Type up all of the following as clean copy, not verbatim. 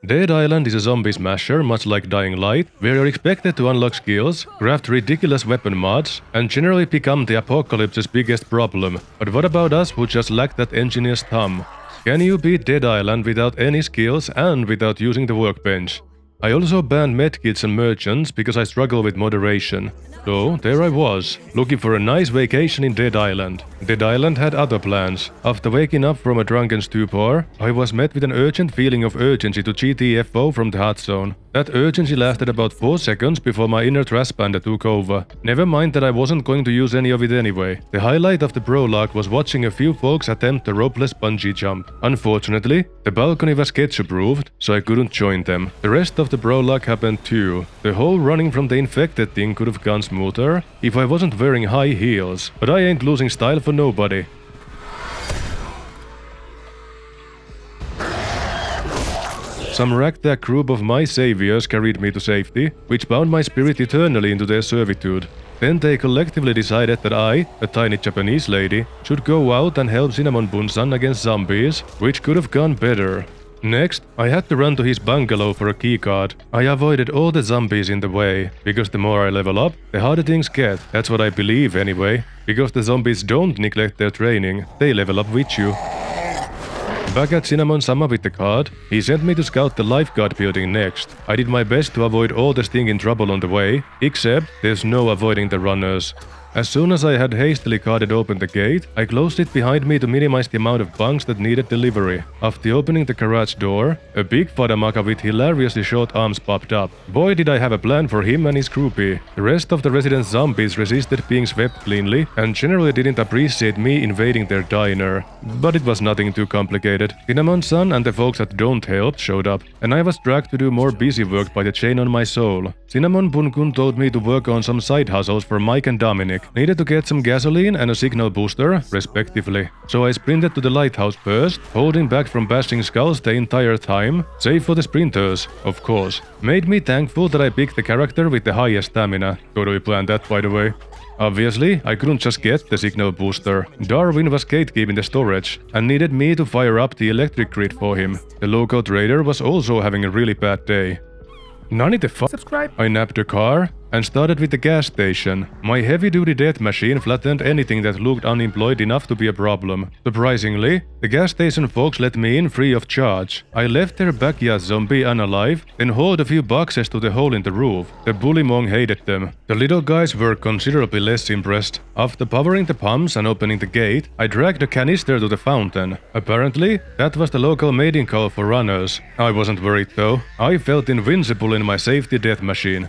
Dead Island is a zombie smasher much like Dying Light, where you're expected to unlock skills, craft ridiculous weapon mods, and generally become the apocalypse's biggest problem. But what about us who just lack that engineer's thumb? Can you beat Dead Island without any skills and without using the workbench? I also banned medkits and merchants because I struggle with moderation. So there I was, looking for a nice vacation in Dead Island. Dead Island had other plans. After waking up from a drunken stupor, I was met with an urgent feeling of urgency to GTFO from the hot zone. That urgency lasted about 4 seconds before my inner trash panda took over. Never mind that I wasn't going to use any of it anyway. The highlight of the prologue was watching a few folks attempt a ropeless bungee jump. Unfortunately, the balcony was Ketchu-proofed, so I couldn't join them. The rest of the prologue happened too. The whole running from the infected thing could have gone smoother if I wasn't wearing high heels, but I ain't losing style for nobody. Some ragtag group of my saviors carried me to safety, which bound my spirit eternally into their servitude. Then they collectively decided that I, a tiny Japanese lady, should go out and help Cinnamon Bun-san against zombies, which could have gone better. Next, I had to run to his bungalow for a keycard. I avoided all the zombies in the way, because the more I level up, the harder things get. That's what I believe anyway. Because the zombies don't neglect their training, they level up with you. Back at Cinnamon-sama with the card, he sent me to scout the lifeguard building next. I did my best to avoid all the stinking trouble on the way, except there's no avoiding the runners. As soon as I had hastily carded open the gate, I closed it behind me to minimize the amount of bunks that needed delivery. After opening the garage door, a big Fadamaka with hilariously short arms popped up. Boy did I have a plan for him and his groupie. The rest of the resident zombies resisted being swept cleanly and generally didn't appreciate me invading their diner. But it was nothing too complicated. Cinnamon-san and the folks at Don't Help showed up, and I was dragged to do more busy work by the chain on my soul. Cinnamon Bun-kun told me to work on some side hustles for Mike and Dominic. Needed to get some gasoline and a signal booster, respectively. So I sprinted to the lighthouse first, holding back from bashing skulls the entire time, save for the sprinters, of course. Made me thankful that I picked the character with the highest stamina. Totally planned that, by the way. Obviously, I couldn't just get the signal booster. Darwin was gatekeeping the storage and needed me to fire up the electric grid for him. The local trader was also having a really bad day. Nani the fuck? Subscribe. I nabbed a car and started with the gas station. My heavy-duty death machine flattened anything that looked unemployed enough to be a problem. Surprisingly, the gas station folks let me in free of charge. I left their backyard zombie unalive, then hauled a few boxes to the hole in the roof. The bullymong hated them. The little guys were considerably less impressed. After powering the pumps and opening the gate, I dragged a canister to the fountain. Apparently, that was the local mating call for runners. I wasn't worried though. I felt invincible in my safety death machine.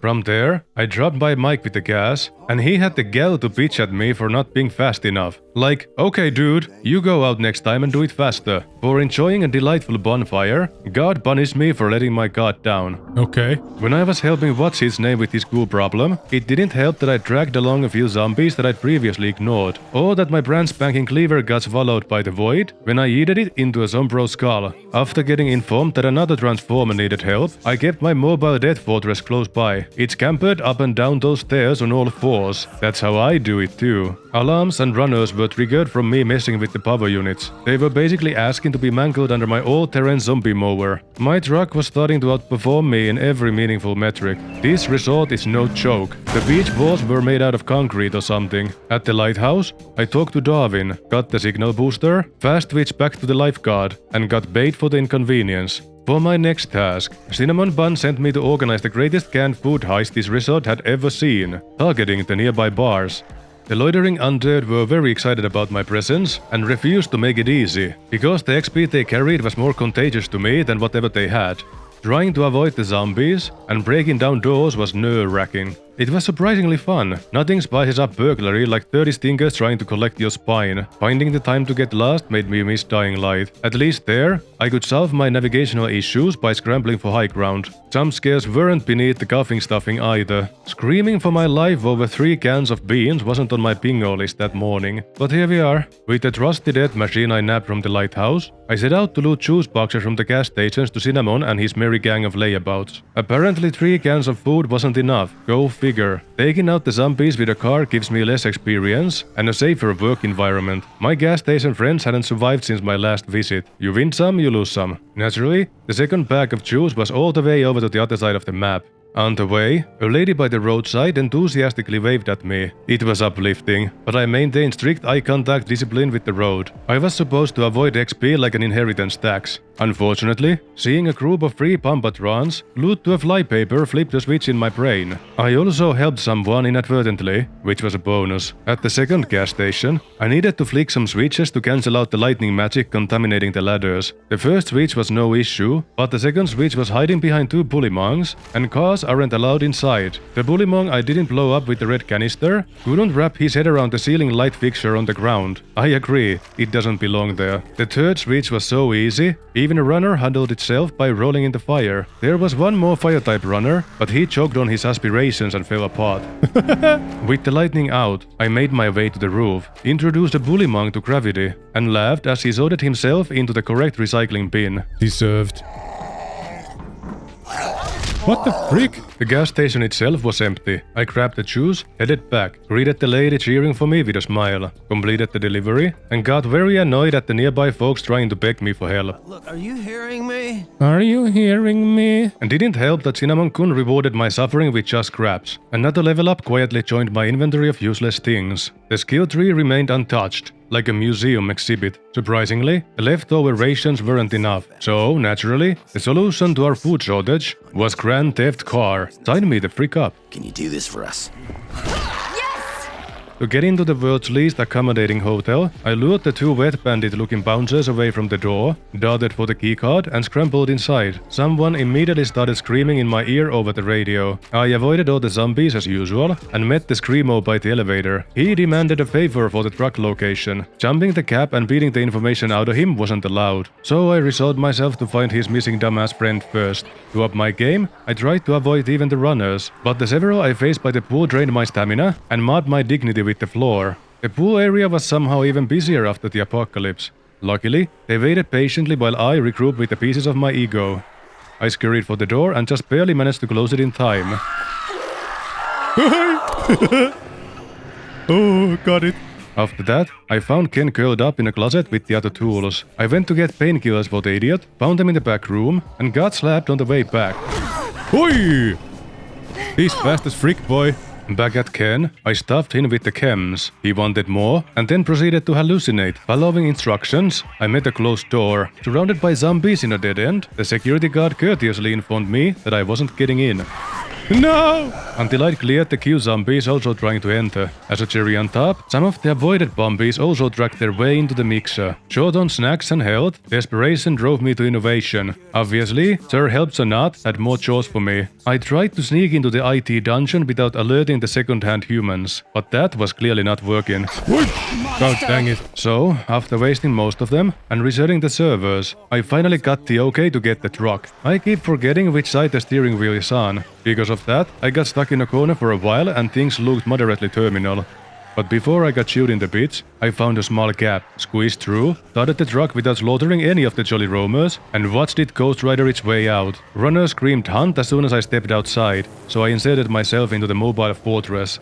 From there, I dropped by Mike with the gas, and he had the gall to bitch at me for not being fast enough. Like, okay dude, you go out next time and do it faster. For enjoying a delightful bonfire, God punished me for letting my guard down. Okay. When I was helping what's his name with his school problem, it didn't help that I dragged along a few zombies that I'd previously ignored, or that my brand spanking cleaver got swallowed by the void when I yeeted it into a Zombro skull. After getting informed that another transformer needed help, I kept my mobile death fortress close by. It scampered up and down those stairs on all fours. That's how I do it too. Alarms and runners were triggered from me messing with the power units. They were basically asking to be mangled under my all-terrain zombie mower. My truck was starting to outperform me in every meaningful metric. This resort is no joke. The beach walls were made out of concrete or something. At the lighthouse, I talked to Darwin, got the signal booster, fast switched back to the lifeguard, and got paid for the inconvenience. For my next task, Cinnamon Bun sent me to organize the greatest canned food heist this resort had ever seen, targeting the nearby bars. The loitering undead were very excited about my presence and refused to make it easy, because the XP they carried was more contagious to me than whatever they had. Trying to avoid the zombies and breaking down doors was nerve-wracking. It was surprisingly fun. Nothing spices up burglary like 30 stinkers trying to collect your spine. Finding the time to get lost made me miss Dying Light. At least there, I could solve my navigational issues by scrambling for high ground. Jump scares weren't beneath the coughing stuffing either. Screaming for my life over 3 cans of beans wasn't on my bingo list that morning. But here we are. With the trusty death machine I nabbed from the lighthouse, I set out to loot juice boxes from the gas stations to Cinnamon and his merry gang of layabouts. Apparently 3 cans of food wasn't enough. Go figure. figure. Taking out the zombies with a car gives me less experience and a safer work environment. My gas station friends hadn't survived since my last visit. You win some, you lose some. Naturally, the second bag of juice was all the way over to the other side of the map. On the way, a lady by the roadside enthusiastically waved at me. It was uplifting, but I maintained strict eye contact discipline with the road. I was supposed to avoid XP like an inheritance tax. Unfortunately, seeing a group of free pumpatrons glued to a flypaper flipped a switch in my brain. I also helped someone inadvertently, which was a bonus. At the second gas station, I needed to flick some switches to cancel out the lightning magic contaminating the ladders. The first switch was no issue, but the second switch was hiding behind two bullymongs, and cars aren't allowed inside. The bullymong I didn't blow up with the red canister couldn't wrap his head around the ceiling light fixture on the ground. I agree, it doesn't belong there. The third switch was so easy, even a runner handled itself by rolling in the fire. There was one more fire-type runner, but he choked on his aspirations and fell apart. With the lightning out, I made my way to the roof, introduced a bullymong to gravity, and laughed as he sorted himself into the correct recycling bin. Deserved. What the frick? The gas station itself was empty. I grabbed the juice, headed back, greeted the lady cheering for me with a smile, completed the delivery, and got very annoyed at the nearby folks trying to beg me for help. Look, are you hearing me? Are you hearing me? And didn't help that Cinnamon-kun rewarded my suffering with just scraps. Another level up quietly joined my inventory of useless things. The skill tree remained untouched, like a museum exhibit. Surprisingly, the leftover rations weren't enough. So, naturally, the solution to our food shortage was Grand Theft Car. Sign me the frick up. Can you do this for us? To get into the world's least accommodating hotel, I lured the two wet bandit-looking bouncers away from the door, darted for the keycard, and scrambled inside. Someone immediately started screaming in my ear over the radio. I avoided all the zombies as usual, and met the screamo by the elevator. He demanded a favor for the truck location. Jumping the cab and beating the information out of him wasn't allowed, so I resolved myself to find his missing dumbass friend first. To up my game, I tried to avoid even the runners, but the several I faced by the pool drained my stamina and marred my dignity with the floor. The pool area was somehow even busier after the apocalypse. Luckily, they waited patiently while I regrouped with the pieces of my ego. I scurried for the door and just barely managed to close it in time. Oh, got it. After that, I found Ken curled up in a closet with the other tools. I went to get painkillers for the idiot, found them in the back room, and got slapped on the way back. Oi! He's fast as frick, boy. Back at Ken, I stuffed him with the chems. He wanted more, and then proceeded to hallucinate. Following instructions, I met a closed door. Surrounded by zombies in a dead end, the security guard courteously informed me that I wasn't getting in. No! Until I'd cleared the queue zombies also trying to enter. As a cherry on top, some of the avoided bombies also dragged their way into the mixer. Short on snacks and health, desperation drove me to innovation. Obviously, Sir Helps or Not had more chores for me. I tried to sneak into the IT dungeon without alerting the second-hand humans, but that was clearly not working. God dang it. So, after wasting most of them and resetting the servers, I finally got the okay to get the truck. I keep forgetting which side the steering wheel is on. Because of that, I got stuck in a corner for a while and things looked moderately terminal. But before I got chewed in the bits, I found a small gap, squeezed through, started the truck without slaughtering any of the Jolly Roamers, and watched it Ghost Rider its way out. Runners screamed hunt as soon as I stepped outside, so I inserted myself into the mobile fortress.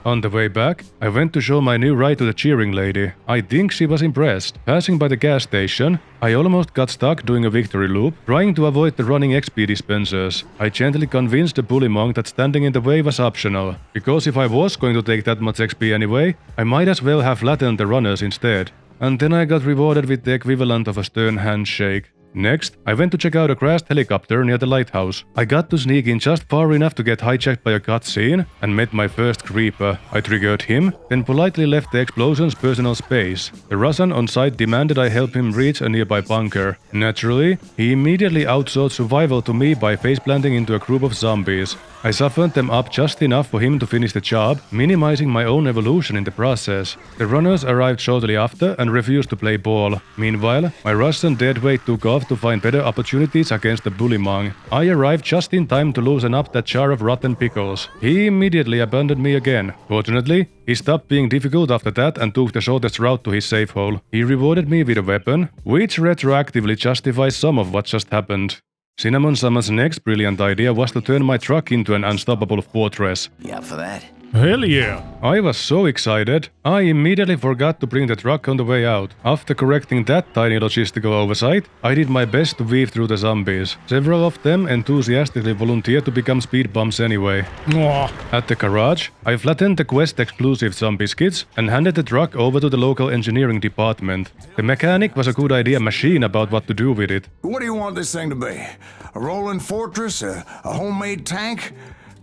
On the way back, I went to show my new ride to the cheering lady. I think she was impressed. Passing by the gas station, I almost got stuck doing a victory loop, trying to avoid the running XP dispensers. I gently convinced the bullymong that standing in the way was optional, because if I was going to take that much XP anyway, I might as well have flattened the runners instead. And then I got rewarded with the equivalent of a stern handshake. Next, I went to check out a crashed helicopter near the lighthouse. I got to sneak in just far enough to get hijacked by a cutscene and met my first creeper. I triggered him, then politely left the explosion's personal space. The Russian on site demanded I help him reach a nearby bunker. Naturally, he immediately outsourced survival to me by faceplanting into a group of zombies. I softened them up just enough for him to finish the job, minimizing my own evolution in the process. The runners arrived shortly after and refused to play ball. Meanwhile, my Russian deadweight took off to find better opportunities against the bullymong. I arrived just in time to loosen up that jar of rotten pickles. He immediately abandoned me again. Fortunately, he stopped being difficult after that and took the shortest route to his safe hole. He rewarded me with a weapon, which retroactively justifies some of what just happened. Cinnamon Summer's next brilliant idea was to turn my truck into an unstoppable fortress. You up for that? Hell yeah! I was so excited, I immediately forgot to bring the truck on the way out. After correcting that tiny logistical oversight, I did my best to weave through the zombies. Several of them enthusiastically volunteered to become speed bumps anyway. Mwah. At the garage, I flattened the quest-exclusive zombie skids and handed the truck over to the local engineering department. The mechanic was a good idea machine about what to do with it. What do you want this thing to be? A rolling fortress? A homemade tank?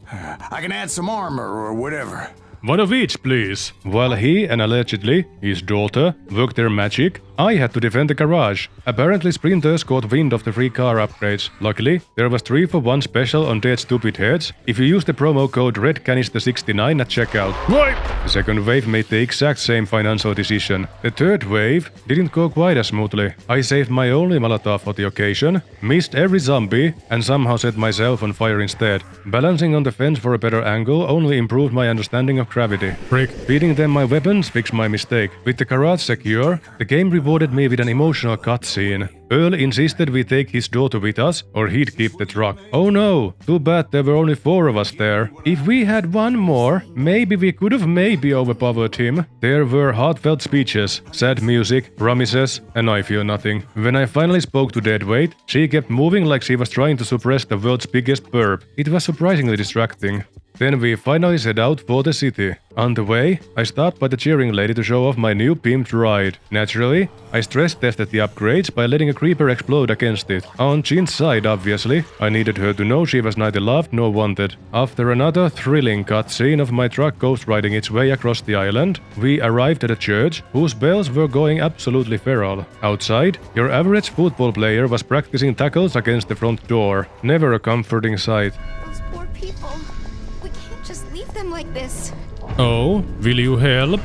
I can add some armor or whatever. One of each, please. While he and allegedly his daughter worked their magic, I had to defend the garage. Apparently sprinters caught wind of the free car upgrades. Luckily, there was 3-for-1 special on Dead Stupid Heads if you use the promo code REDCANISTER69 at checkout. Right! The second wave made the exact same financial decision. The third wave didn't go quite as smoothly. I saved my only Molotov for the occasion, missed every zombie, and somehow set myself on fire instead. Balancing on the fence for a better angle only improved my understanding of gravity. Frick. Feeding them my weapons fixed my mistake. With the garage secure, the game rewarded me with an emotional cutscene. Earl insisted we take his daughter with us, or he'd keep the truck. Oh no, too bad there were only 4 of us there. If we had one more, maybe we could have overpowered him. There were heartfelt speeches, sad music, promises, and I feel nothing. When I finally spoke to Deadweight, she kept moving like she was trying to suppress the world's biggest burp. It was surprisingly distracting. Then we finally set out for the city. On the way, I stopped by the cheering lady to show off my new pimped ride. Naturally, I stress tested the upgrades by letting a creeper explode against it. On Jin's side, obviously, I needed her to know she was neither loved nor wanted. After another thrilling cutscene of my truck ghost riding its way across the island, we arrived at a church whose bells were going absolutely feral. Outside, your average football player was practicing tackles against the front door. Never a comforting sight. Those poor people. We can't just leave them like this. Oh, will you help?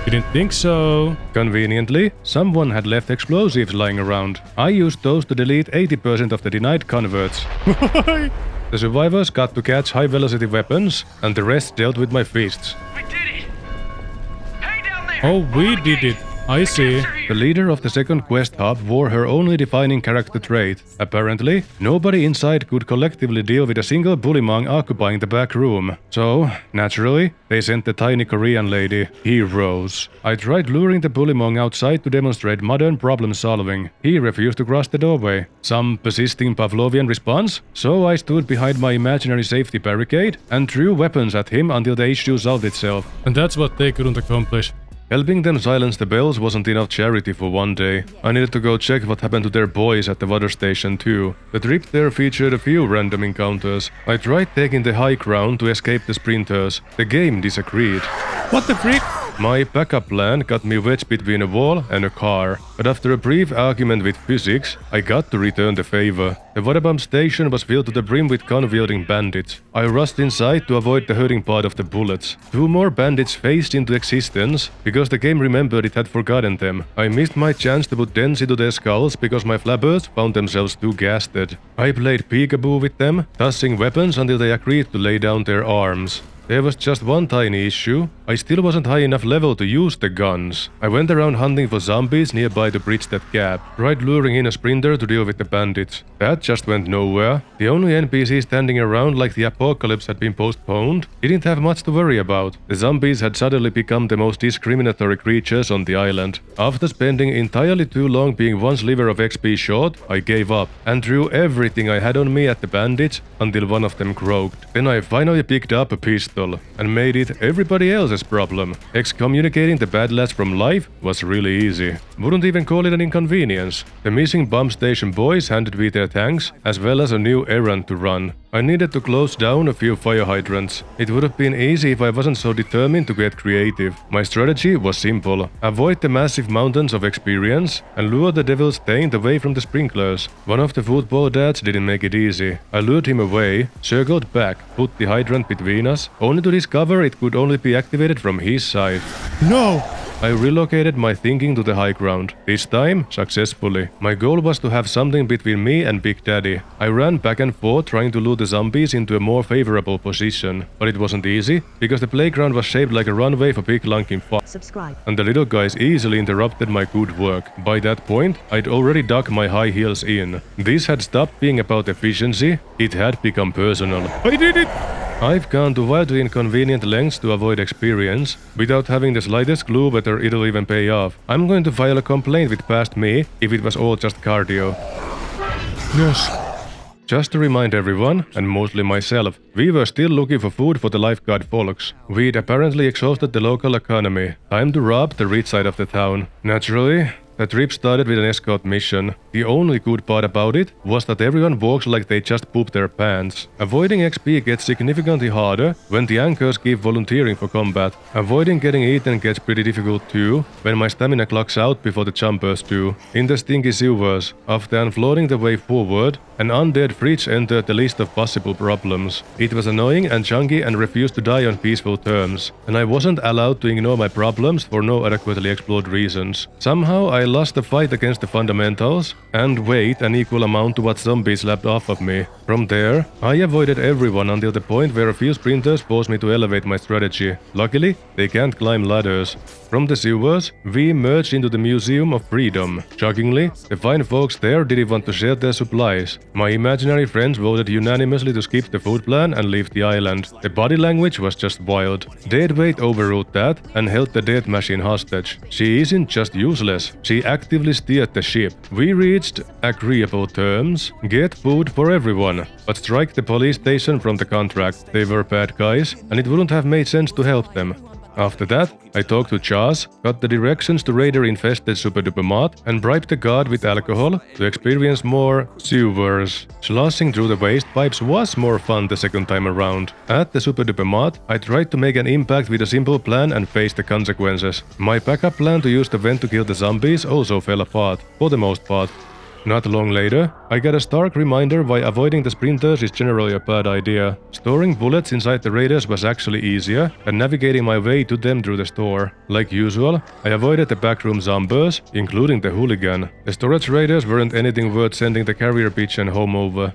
Didn't think so. Conveniently, someone had left explosives lying around. I used those to delete 80% of the denied converts. The survivors got to catch high-velocity weapons, and the rest dealt with my fists. We did it! Hey down there! Oh, we did it. I see. The leader of the second quest hub wore her only defining character trait. Apparently, nobody inside could collectively deal with a single bullymong occupying the back room. So, naturally, they sent the tiny Korean lady, Heroes. I tried luring the bullymong outside to demonstrate modern problem solving. He refused to cross the doorway. Some persisting Pavlovian response? So I stood behind my imaginary safety barricade and threw weapons at him until the issue solved itself. And that's what they couldn't accomplish. Helping them silence the bells wasn't enough charity for one day. I needed to go check what happened to their boys at the water station too. The trip there featured a few random encounters. I tried taking the high ground to escape the sprinters. The game disagreed. What the frick? My backup plan got me wedged between a wall and a car, but after a brief argument with physics, I got to return the favor. The water pump station was filled to the brim with gun-wielding bandits. I rushed inside to avoid the hurting part of the bullets. 2 more bandits phased into existence because the game remembered it had forgotten them. I missed my chance to put dents into their skulls because my flabbers found themselves too gasted. I played peekaboo with them, tossing weapons until they agreed to lay down their arms. There was just one tiny issue. I still wasn't high enough level to use the guns. I went around hunting for zombies nearby to bridge that gap. Tried luring in a sprinter to deal with the bandits. That just went nowhere. The only NPC standing around like the apocalypse had been postponed didn't have much to worry about. The zombies had suddenly become the most discriminatory creatures on the island. After spending entirely too long being one sliver of XP short, I gave up and threw everything I had on me at the bandits until one of them croaked. Then I finally picked up a pistol and made it everybody else's problem. Excommunicating the bad lads from life was really easy. Wouldn't even call it an inconvenience. The missing bomb station boys handed me their tanks as well as a new errand to run. I needed to close down a few fire hydrants. It would have been easy if I wasn't so determined to get creative. My strategy was simple. Avoid the massive mountains of experience and lure the devil's taint away from the sprinklers. One of the football dads didn't make it easy. I lured him away, circled back, put the hydrant between us, only to discover it could only be activated from his side. No! I relocated my thinking to the high ground, this time successfully. My goal was to have something between me and Big Daddy. I ran back and forth trying to lure the zombies into a more favorable position, but it wasn't easy, because the playground was shaped like a runway for big lunking Subscribe. and the little guys easily interrupted my good work. By that point, I'd already dug my high heels in. This had stopped being about efficiency, it had become personal. I did it! I've gone to wildly inconvenient lengths to avoid experience, without having the slightest clue whether it'll even pay off. I'm going to file a complaint with past me if it was all just cardio. Yes. Just to remind everyone, and mostly myself, we were still looking for food for the lifeguard folks. We'd apparently exhausted the local economy. Time to rob the rich side of the town. Naturally, the trip started with an escort mission. The only good part about it was that everyone walks like they just pooped their pants. Avoiding XP gets significantly harder when the anchors keep volunteering for combat. Avoiding getting eaten gets pretty difficult too, when my stamina clocks out before the jumpers do. In the stinky sewers, after unfloating the way forward, an undead fridge entered the list of possible problems. It was annoying and chunky and refused to die on peaceful terms, and I wasn't allowed to ignore my problems for no adequately explored reasons. Somehow I lost the fight against the fundamentals, and weighed an equal amount to what zombies slapped off of me. From there, I avoided everyone until the point where a few sprinters forced me to elevate my strategy. Luckily, they can't climb ladders. From the sewers, we merged into the Museum of Freedom. Shockingly, the fine folks there didn't want to share their supplies. My imaginary friends voted unanimously to skip the food plan and leave the island. The body language was just wild. Deadweight overruled that and held the death machine hostage. She isn't just useless, she actively steered the ship. We reached agreeable terms, get food for everyone, but strike the police station from the contract. They were bad guys, and it wouldn't have made sense to help them. After that, I talked to Chaz, got the directions to raider-infested Super Duper Mart, and bribed the guard with alcohol to experience more sewers. Sloshing through the waste pipes was more fun the second time around. At the Super Duper Mart, I tried to make an impact with a simple plan and face the consequences. My backup plan to use the vent to kill the zombies also fell apart, for the most part. Not long later, I got a stark reminder why avoiding the sprinters is generally a bad idea. Storing bullets inside the raiders was actually easier than navigating my way to them through the store. Like usual, I avoided the backroom zombies, including the hooligan. The storage raiders weren't anything worth sending the carrier pigeon home over.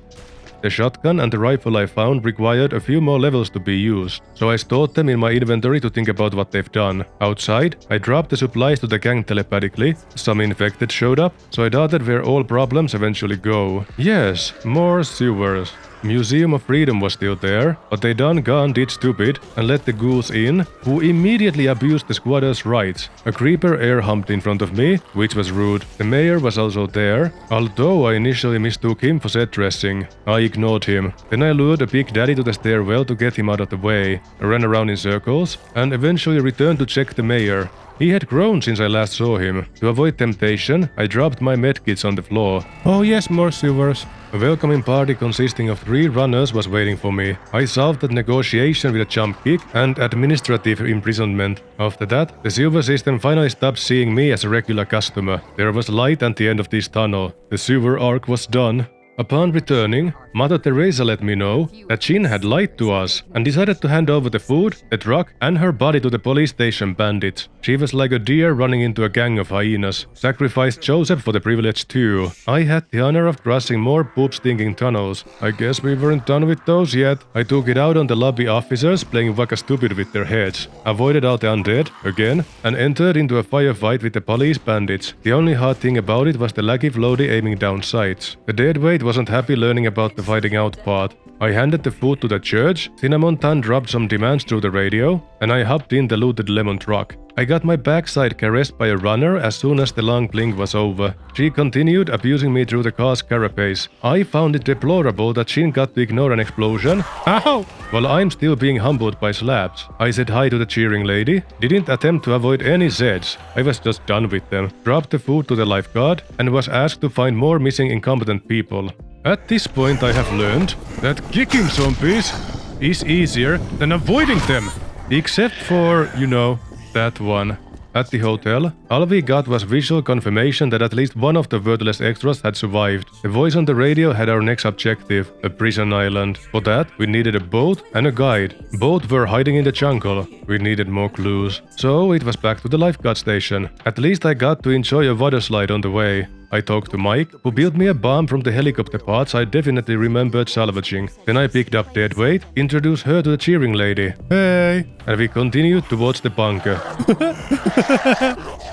The shotgun and the rifle I found required a few more levels to be used, so I stored them in my inventory to think about what they've done. Outside, I dropped the supplies to the gang telepathically. Some infected showed up, so I doubted where all problems eventually go. Yes, more sewers. Museum of Freedom was still there, but they done did stupid and let the ghouls in, who immediately abused the squatters' rights. A creeper air humped in front of me, which was rude. The mayor was also there, although I initially mistook him for set dressing. I ignored him. Then I lured a Big Daddy to the stairwell to get him out of the way. I ran around in circles, and eventually returned to check the mayor. He had grown since I last saw him. To avoid temptation, I dropped my medkits on the floor. Oh yes, more sewers. A welcoming party consisting of 3 runners was waiting for me. I solved that negotiation with a jump kick and administrative imprisonment. After that, the sewer system finally stopped seeing me as a regular customer. There was light at the end of this tunnel. The sewer arc was done. Upon returning, Mother Teresa let me know that Jin had lied to us and decided to hand over the food, the truck, and her body to the police station bandits. She was like a deer running into a gang of hyenas. Sacrificed Joseph for the privilege too. I had the honor of crossing more poop-stinking tunnels. I guess we weren't done with those yet. I took it out on the lobby officers playing waka stupid with their heads, avoided all the undead, again, and entered into a firefight with the police bandits. The only hard thing about it was the laggy floaty aiming down sights. The deadweight wasn't happy learning about the fighting out part. I handed the food to the church, Cinnamon Tan dropped some demands through the radio, and I hopped in the looted lemon truck. I got my backside caressed by a runner as soon as the long blink was over. She continued abusing me through the car's carapace. I found it deplorable that Shin got to ignore an explosion. Ow! While I'm still being humbled by slaps. I said hi to the cheering lady, didn't attempt to avoid any Zeds. I was just done with them. Dropped the food to the lifeguard and was asked to find more missing incompetent people. At this point I have learned that kicking zombies is easier than avoiding them. Except for, you know, that one. At the hotel, all we got was visual confirmation that at least one of the wordless extras had survived. The voice on the radio had our next objective, a prison island. For that, we needed a boat and a guide. Both were hiding in the jungle. We needed more clues. So it was back to the lifeguard station. At least I got to enjoy a water slide on the way. I talked to Mike, who built me a bomb from the helicopter parts I definitely remembered salvaging. Then I picked up Deadweight, introduced her to the cheering lady. Hey! And we continued towards the bunker. Come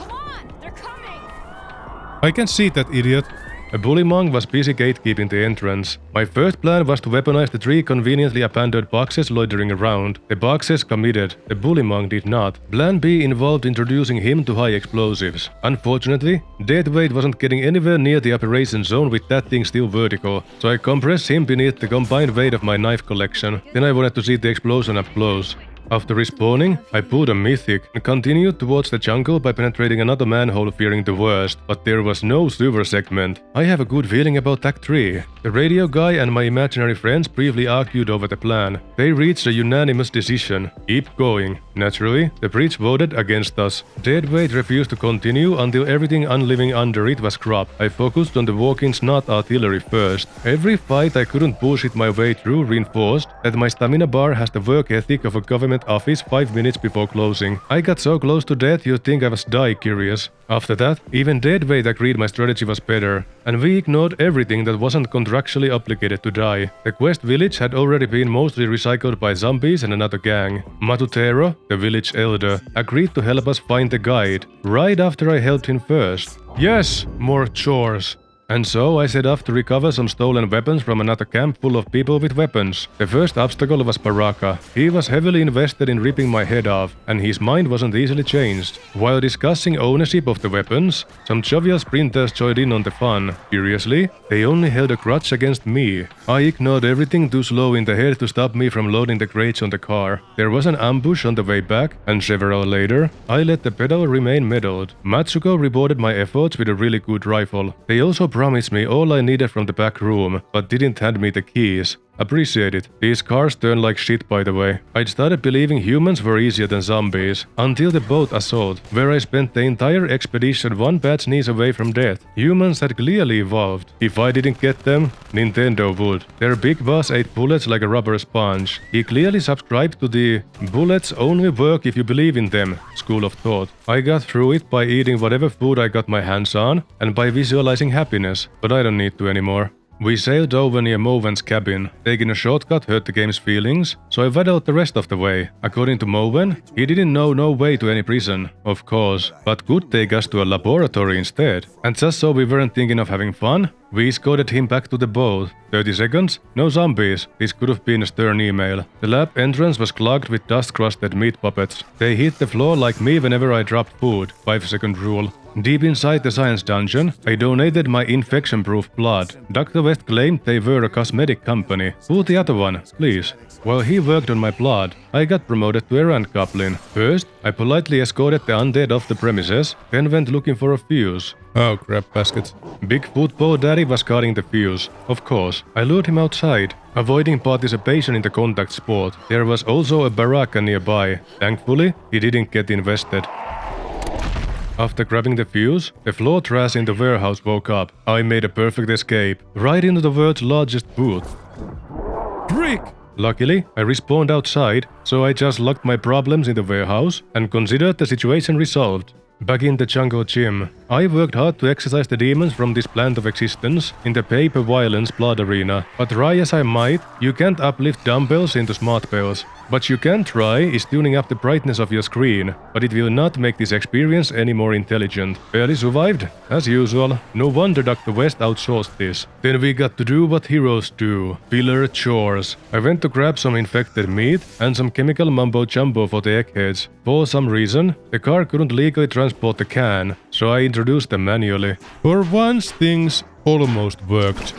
on, they're coming. I can see that idiot. A bullymong was busy gatekeeping the entrance. My first plan was to weaponize the 3 conveniently abandoned boxes loitering around. The boxes committed, the bullymong did not. Plan B involved introducing him to high explosives. Unfortunately, Deadweight wasn't getting anywhere near the operation zone with that thing still vertical, so I compressed him beneath the combined weight of my knife collection. Then I wanted to see the explosion up close. After respawning, I pulled a mythic and continued towards the jungle by penetrating another manhole fearing the worst, but there was no sewer segment. I have a good feeling about Act 3. The radio guy and my imaginary friends briefly argued over the plan. They reached a unanimous decision. Keep going. Naturally, the bridge voted against us. Deadweight refused to continue until everything unliving under it was scrubbed. I focused on the walk-ins, not artillery first. Every fight I couldn't bullshit my way through reinforced that my stamina bar has the work ethic of a government office 5 minutes before closing. I got so close to death you'd think I was die curious. After that, even Deadweight agreed my strategy was better, and we ignored everything that wasn't contractually obligated to die. The quest village had already been mostly recycled by zombies and another gang. Matutero, the village elder, agreed to help us find the guide, right after I helped him first. Yes, more chores. And so I set off to recover some stolen weapons from another camp full of people with weapons. The first obstacle was Baraka. He was heavily invested in ripping my head off, and his mind wasn't easily changed. While discussing ownership of the weapons, some jovial sprinters joined in on the fun. Curiously, they only held a grudge against me. I ignored everything too slow in the head to stop me from loading the crates on the car. There was an ambush on the way back, and several later, I let the pedal remain meddled. Matsuko rewarded my efforts with a really good rifle. They also promised me all I needed from the back room, but didn't hand me the keys. Appreciate it. These cars turn like shit, by the way. I'd started believing humans were easier than zombies, until the boat assault, where I spent the entire expedition one bad sneeze away from death. Humans had clearly evolved. If I didn't get them, Nintendo would. Their big boss ate bullets like a rubber sponge. He clearly subscribed to the bullets only work if you believe in them school of thought. I got through it by eating whatever food I got my hands on, and by visualizing happiness, but I don't need to anymore. We sailed over near Moven's cabin. Taking a shortcut hurt the game's feelings, so I waddled the rest of the way. According to Moven, he didn't know no way to any prison, of course, but could take us to a laboratory instead. And just so we weren't thinking of having fun, we escorted him back to the boat. 30 seconds? No zombies. This could have been a stern email. The lab entrance was clogged with dust-crusted meat puppets. They hit the floor like me whenever I dropped food. 5-second rule. Deep inside the science dungeon, I donated my infection-proof blood. Dr. West claimed they were a cosmetic company. Pull the other one, please. While he worked on my blood, I got promoted to errand goblin. First, I politely escorted the undead off the premises, then went looking for a fuse. Oh, crap baskets. Big Football Daddy was guarding the fuse. Of course, I lured him outside, avoiding participation in the contact sport. There was also a baraka nearby. Thankfully, he didn't get invested. After grabbing the fuse, the floor trash in the warehouse woke up. I made a perfect escape, right into the world's largest booth. Brick! Luckily, I respawned outside, so I just locked my problems in the warehouse and considered the situation resolved. Back in the jungle gym, I worked hard to exorcise the demons from this plant of existence in the paper violence blood arena. But try as I might, you can't uplift dumbbells into smart bells. What you can try is tuning up the brightness of your screen, but it will not make this experience any more intelligent. Barely survived? As usual. No wonder Dr. West outsourced this. Then we got to do what heroes do. Filler chores. I went to grab some infected meat and some chemical mumbo-jumbo for the eggheads. For some reason, the car couldn't legally transport the can, so I introduced them manually. For once, things almost worked.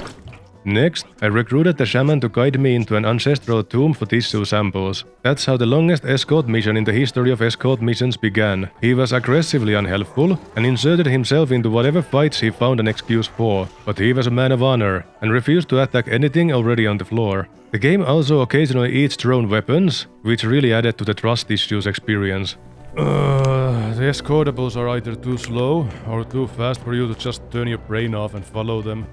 Next, I recruited the shaman to guide me into an ancestral tomb for tissue samples. That's how the longest escort mission in the history of escort missions began. He was aggressively unhelpful and inserted himself into whatever fights he found an excuse for, but he was a man of honor and refused to attack anything already on the floor. The game also occasionally eats drone weapons, which really added to the trust issues experience. The escortables are either too slow or too fast for you to just turn your brain off and follow them.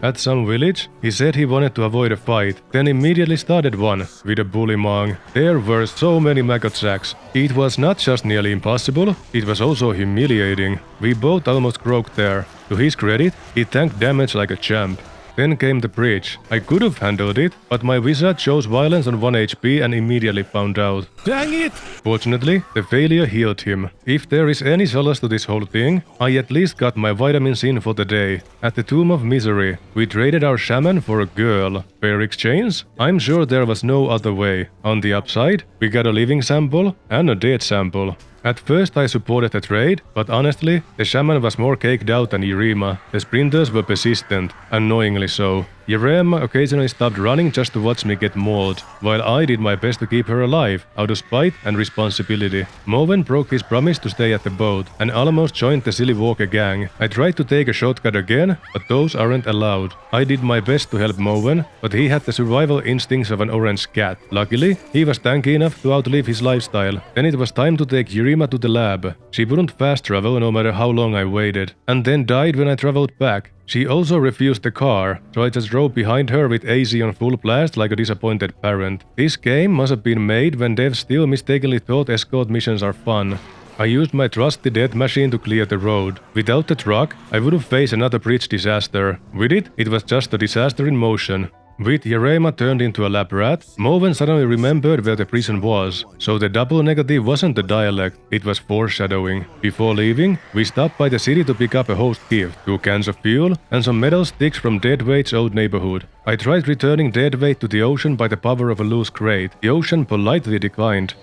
At some village, he said he wanted to avoid a fight, then immediately started one with a bullymong. There were so many maggot sacks. It was not just nearly impossible, it was also humiliating. We both almost croaked there. To his credit, he tanked damage like a champ. Then came the bridge. I could have handled it, but my wizard chose violence on 1 HP and immediately found out. Dang it! Fortunately, the failure healed him. If there is any solace to this whole thing, I at least got my vitamins in for the day. At the Tomb of Misery, we traded our shaman for a girl. Fair exchange? I'm sure there was no other way. On the upside, we got a living sample and a dead sample. At first I supported the trade, but honestly, the shaman was more caked out than Irima. The sprinters were persistent, annoyingly so. Irima occasionally stopped running just to watch me get mauled, while I did my best to keep her alive, out of spite and responsibility. Moven broke his promise to stay at the boat, and almost joined the Silly Walker gang. I tried to take a shortcut again, but those aren't allowed. I did my best to help Moven, but he had the survival instincts of an orange cat. Luckily, he was tanky enough to outlive his lifestyle. Then it was time to take Irima to the lab. She wouldn't fast travel no matter how long I waited, and then died when I traveled back. She also refused the car, so I just drove behind her with AZ on full blast like a disappointed parent. This game must have been made when devs still mistakenly thought escort missions are fun. I used my trusty death machine to clear the road. Without the truck, I would have faced another bridge disaster. With it, it was just a disaster in motion. With Yerema turned into a lab rat, Moven suddenly remembered where the prison was, so the double negative wasn't a dialect, it was foreshadowing. Before leaving, we stopped by the city to pick up a host gift, 2 cans of fuel, and some metal sticks from Deadweight's old neighborhood. I tried returning Deadweight to the ocean by the power of a loose crate. The ocean politely declined.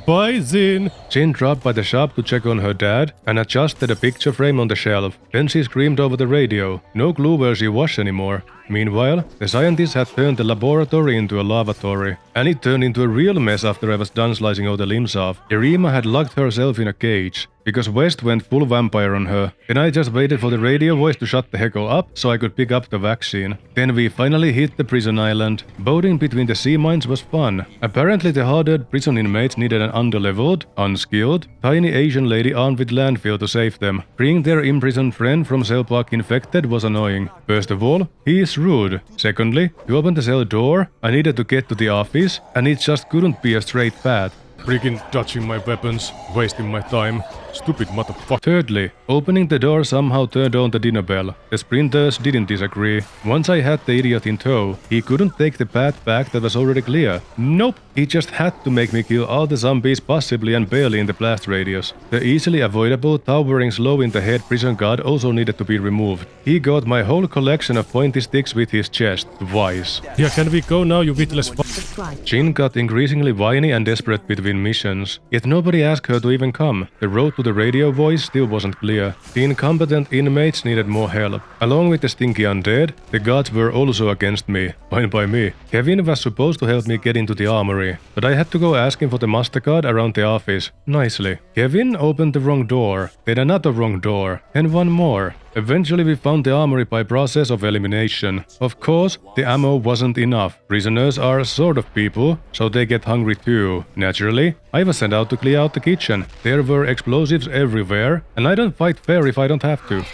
Bye, Zin! Jin dropped by the shop to check on her dad and adjusted a picture frame on the shelf. Then she screamed over the radio. No clue where she was anymore. Meanwhile, the scientists had turned the laboratory into a lavatory. And it turned into a real mess after I was done slicing all the limbs off. Irima had locked herself in a cage, because West went full vampire on her. Then I just waited for the radio voice to shut the hecko up so I could pick up the vaccine. Then we finally hit the prison island. Boating between the sea mines was fun. Apparently the hardened prison inmates needed an underleveled, unskilled, tiny Asian lady armed with landfill to save them. Freeing their imprisoned friend from cell block infected was annoying. First of all, he is rude. Secondly, to open the cell door, I needed to get to the office, and it just couldn't be a straight path. Freaking touching my weapons, wasting my time. Stupid motherfucker. Thirdly, opening the door somehow turned on the dinner bell. The sprinters didn't disagree. Once I had the idiot in tow, he couldn't take the path back that was already clear. Nope, he just had to make me kill all the zombies possibly and barely in the blast radius. The easily avoidable, towering slow in the head prison guard also needed to be removed. He got my whole collection of pointy sticks with his chest, twice. Yeah, can we go now, you witless fuck? Jin got increasingly whiny and desperate between missions, yet nobody asked her to even come. The road to the radio voice still wasn't clear. The incompetent inmates needed more help. Along with the stinky undead, the gods were also against me. Fine by me. Kevin was supposed to help me get into the armory, but I had to go asking for the Mastercard around the office. Nicely. Kevin opened the wrong door, then another wrong door, and one more. Eventually we found the armory by process of elimination. Of course, the ammo wasn't enough. Prisoners are sort of people, so they get hungry too. Naturally, I was sent out to clear out the kitchen. There were explosives everywhere, and I don't fight fair if I don't have to.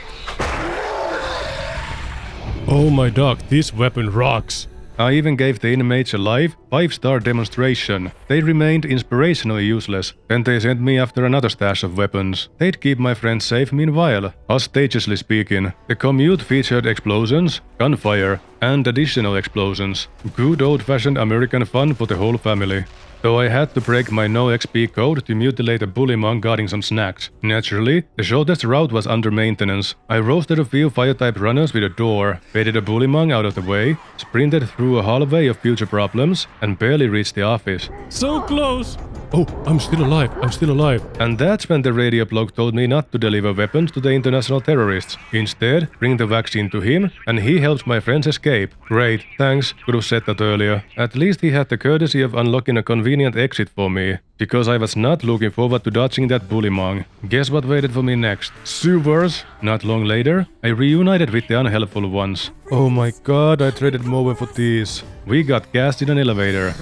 Oh my dog, this weapon rocks. I even gave the inmates a live 5-star demonstration. They remained inspirationally useless. Then they sent me after another stash of weapons. They'd keep my friends safe meanwhile. Ostentatiously speaking, the commute featured explosions, gunfire, and additional explosions. Good old-fashioned American fun for the whole family. Though I had to break my no XP code to mutilate a bullymong guarding some snacks. Naturally, the shortest route was under maintenance. I roasted a few fire-type runners with a door, baited a bullymong out of the way, sprinted through a hallway of future problems, and barely reached the office. So close! Oh, I'm still alive, I'm still alive. And that's when the radio bloke told me not to deliver weapons to the international terrorists. Instead, bring the vaccine to him, and he helped my friends escape. Great, thanks, could have said that earlier. At least he had the courtesy of unlocking a convenient exit for me, because I was not looking forward to dodging that bullymong. Guess what waited for me next? Sewers! Not long later, I reunited with the unhelpful ones. Oh my god, I traded Moven for these. We got gassed in an elevator.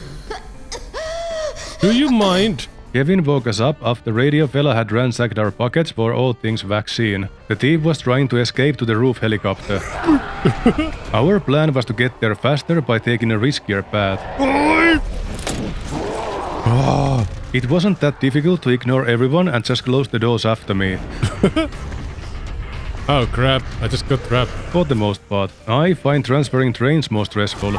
Do you mind? Kevin woke us up after Radio Fella had ransacked our pockets for all things vaccine. The thief was trying to escape to the roof helicopter. Our plan was to get there faster by taking a riskier path. It wasn't that difficult to ignore everyone and just close the doors after me. Oh crap, I just got trapped. For the most part, I find transferring trains more stressful.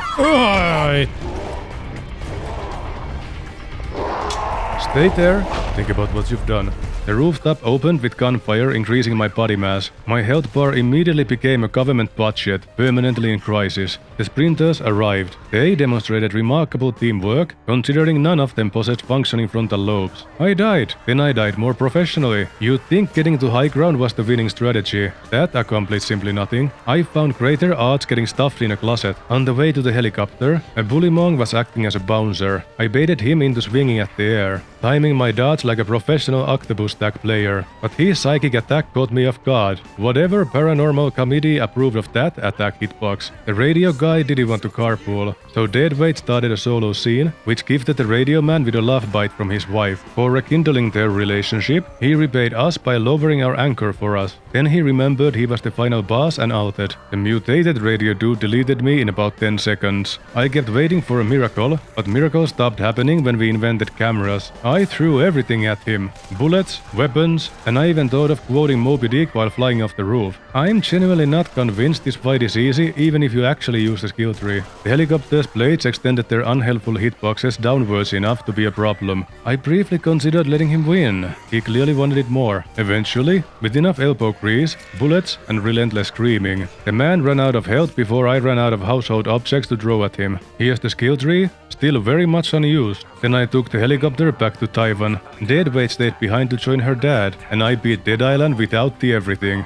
Stay there, think about what you've done. The rooftop opened with gunfire, increasing my body mass. My health bar immediately became a government budget, permanently in crisis. The sprinters arrived. They demonstrated remarkable teamwork, considering none of them possessed functioning frontal lobes. I died. Then I died more professionally. You'd think getting to high ground was the winning strategy. That accomplished simply nothing. I found greater odds getting stuffed in a closet. On the way to the helicopter, a bullymong was acting as a bouncer. I baited him into swinging at the air, timing my darts like a professional octopus tag player. But his psychic attack caught me off guard. Whatever paranormal committee approved of that attack hitbox, the radio guy didn't want to carpool. So Deadweight started a solo scene, which gifted the radio man with a love bite from his wife. For rekindling their relationship, he repaid us by lowering our anchor for us. Then he remembered he was the final boss and ulted. The mutated radio dude deleted me in about 10 seconds. I kept waiting for a miracle, but miracles stopped happening when we invented cameras. I threw everything at him. Bullets, weapons, and I even thought of quoting Moby Dick while flying off the roof. I'm genuinely not convinced this fight is easy, even if you actually use the skill tree. The helicopter's blades extended their unhelpful hitboxes downwards enough to be a problem. I briefly considered letting him win. He clearly wanted it more. Eventually, with enough elbow grease, bullets, and relentless screaming, the man ran out of health before I ran out of household objects to throw at him. Here's the skill tree, still very much unused. Then I took the helicopter back to Taiwan. Deadweight stayed behind to join her dad, and I beat Dead Island without the everything.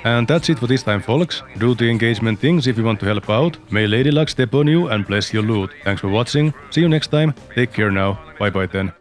And that's it for this time, folks. Do the engagement things if you want to help out. May Lady Luck step on you and bless your loot. Thanks for watching. See you next time. Take care now. Bye bye then.